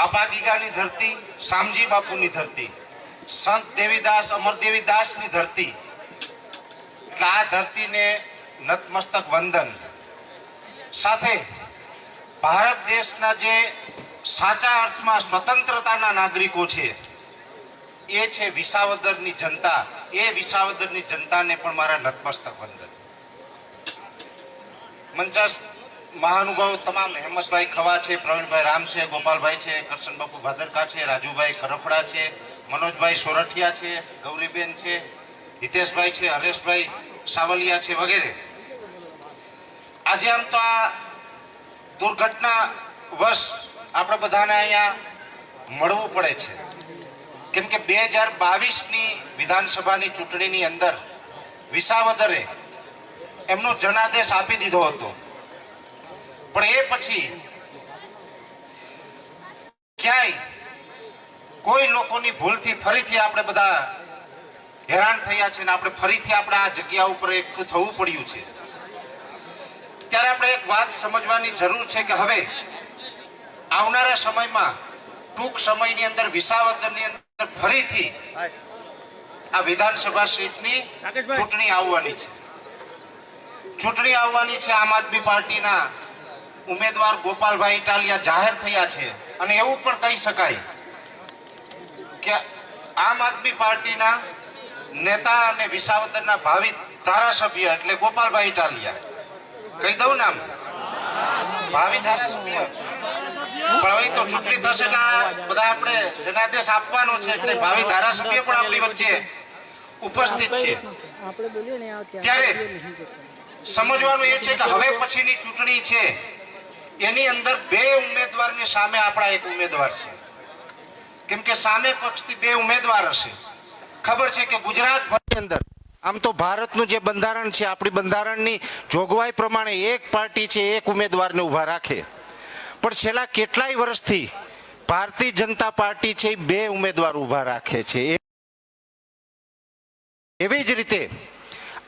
આબા ગીગાની ધરતી, શામજી બાપુની ધરતી, સંત દેવીદાસ અમર દેવીદાસની ધરતી, એટલે આ ધરતીને નતમસ્તક વંદન. સાથે ભારત દેશના જે સાચા અર્થમાં સ્વતંત્રતાના નાગરિકો છે એ છે વિસાવદરની જનતા. એ વિસાવદરની જનતાને પણ મારા નતમસ્તક વંદન. મંચસ્થ મહાનુભાવો તમામ, હેમંતભાઈ ખવા છે, પ્રવીણભાઈ રામ છે, ગોપાલભાઈ છે, કરશનબાપુ ભાદરકા છે, રાજુભાઈ કરપડા છે, મનોજભાઈ સોરઠિયા છે, ગૌરીબેન છે, હિતેશભાઈ છે, હરેશભાઈ સાવલિયા છે વગેરે. આજે આમ તો આ દુર્ઘટના વશ આપણે બધાને અહીંયા મળવું પડે છે, કેમ કે 2022ની વિધાનસભાની ચૂંટણીની અંદર વિસાવદરે એમનો જનાદેશ આપી દીધો હતો. પણ એ પછી ક્યાંય કોઈ લોકોની ભૂલથી ફરીથી આપણે બધા હેરાન થયા છે ને આપણે ફરીથી આપણે આ જગ્યા ઉપર એકઠું થવું પડ્યું છે. ત્યારે આપણે એક વાત સમજવાની જરૂર છે કે હવે આવનારા સમયમાં, ટૂંક સમયની અંદર વિસાવદરની અંદર ફરીથી આ વિધાનસભા સીટની ચૂંટણી આવવાની છે. ચૂંટણી આવવાની છે. આમ આદમી પાર્ટીના ઉમેદવાર ગોપાલભાઈ ઇટાલિયા જાહેર થયા છે અને એવું પણ કહી શકાય કે આમ આદમી પાર્ટીના નેતા અને વિસાવદરના ભાવિ ધારાસભ્ય એટલે ગોપાલભાઈ ઇટાલિયા. કહી દઉં નામ, ભાવિ ધારાસભ્ય. પણ હવે તો ચૂંટણી થશે ને બધા આપણે જનાદેશ આપવાનો છે એટલે ભાવિ ધારાસભ્ય પણ આપણી વચ્ચે ઉપસ્થિત છે. ત્યારે સમજવાનું એ છે કે હવે પછીની ચૂંટણી છે એની અંદર બે ઉમેદવારની સામે આપણા એક ઉમેદવાર છે. કેમ કે સામે પક્ષથી બે ઉમેદવાર હશે. ખબર છે કે ગુજરાતભરની અંદર આમ તો ભારતનું જે બંધારણ છે, આપણી બંધારણની જોગવાઈ પ્રમાણે એક પાર્ટી છે એક ઉમેદવારને ઊભા રાખે. પણ છેલ્લા કેટલાય વર્ષથી ભારતીય જનતા પાર્ટી છે એ બે ઉમેદવાર ઊભા રાખે છે. એવી જ રીતે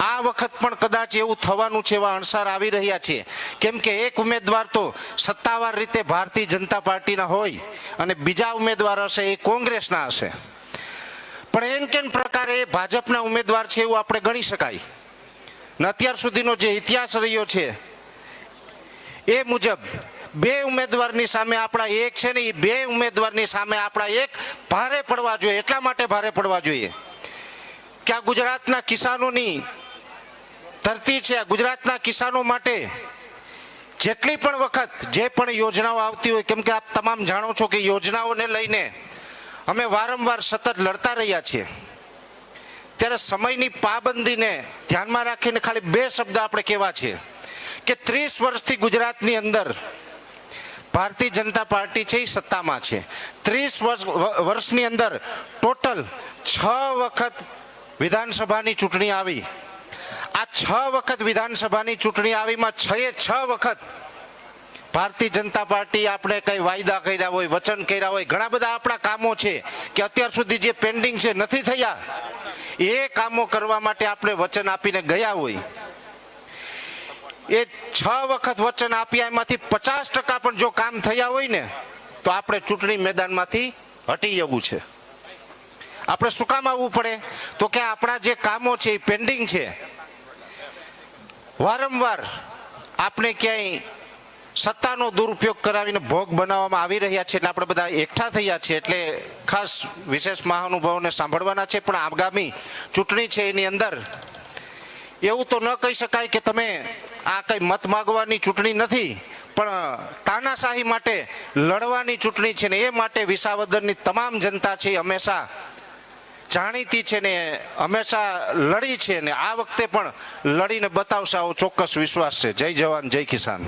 આ વખત પણ કદાચ એવું થવાનું છે, એવા અણસાર આવી રહ્યા છે. કેમ કે એક ઉમેદવાર તો સત્તાવાર રીતે ભારતીય જનતા પાર્ટીના હોય અને બીજા ઉમેદવાર હશે એ કોંગ્રેસના હશે. પણ એમ કેમ પ્રકારે ભાજપના ઉમેદવાર છે એવું આપણે ગણી શકાય. અત્યાર સુધીનો જે ઇતિહાસ રહ્યો છે એ મુજબ બે ઉમેદવારની સામે આપણા એક છે ને, એ બે ઉમેદવારની સામે આપણા એક ભારે પડવા જોઈએ. એટલા માટે ભારે પડવા જોઈએ કે આ ગુજરાતના કિસાનોની ધરતી છે. ગુજરાતના કિસાનો માટે જેટલી પણ વખત જે પણ યોજનાઓ આવતી હોય, કેમ કે આપ તમામ જાણો છો કે યોજનાઓને લઈને અમે વારંવાર સતત લડતા રહ્યા છીએ. ત્યારે સમયની પાબંદીને ધ્યાનમાં રાખીને ખાલી બે શબ્દ આપણે કહેવા છે કે 30 વર્ષથી ગુજરાતની અંદર ભારતીય જનતા પાર્ટી છે એ સત્તામાં છે. 30 વર્ષની અંદર ટોટલ 6 વખત વિધાનસભાની ચૂંટણી આવી. આ 6 વખત વિધાનસભાની ચૂંટણી આવીમાં 6 વખત ભારતીય જનતા પાર્ટી આપણે કઈ વાયદા કર્યા હોય, વચન કર્યા હોય, ઘણા બધા આપણા કામો છે કે અત્યાર સુધી જે પેન્ડિંગ છે નથી થયા, એ કામો કરવા માટે આપણે વચન આપીને ગયા હોય. એ 6 વખત વચન આપ્યા એમાંથી 50% પણ જો કામ થયા હોય ને તો આપણે ચૂંટણી મેદાનમાંથી હટી જવું છે. આપણે શું કામ આવવું પડે? તો કે આપણા જે કામો છે એ પેન્ડિંગ છે. વારંવાર આપણે ક્યાંય સત્તાનો દુરુપયોગ કરાવીને ભોગ બનાવવામાં આવી રહ્યા છે. એટલે આપણે બધા એકઠા થયા છે એટલે ખાસ વિશેષ મહાનુભાવોને સાંભળવાના છે. પણ આગામી ચૂંટણી છે એની અંદર એવું તો ન કહી શકાય કે તમે આ કઈ મત માગવાની ચૂંટણી નથી, પણ તાનાશાહી માટે લડવાની ચૂંટણી છે ને એ માટે વિસાવદરની તમામ જનતા છે હંમેશા જાણીતી છે ને હંમેશા લડી છે ને આ વખતે પણ લડીને બતાવશે આવો ચોક્કસ વિશ્વાસ છે. જય જવાન, જય કિસાન.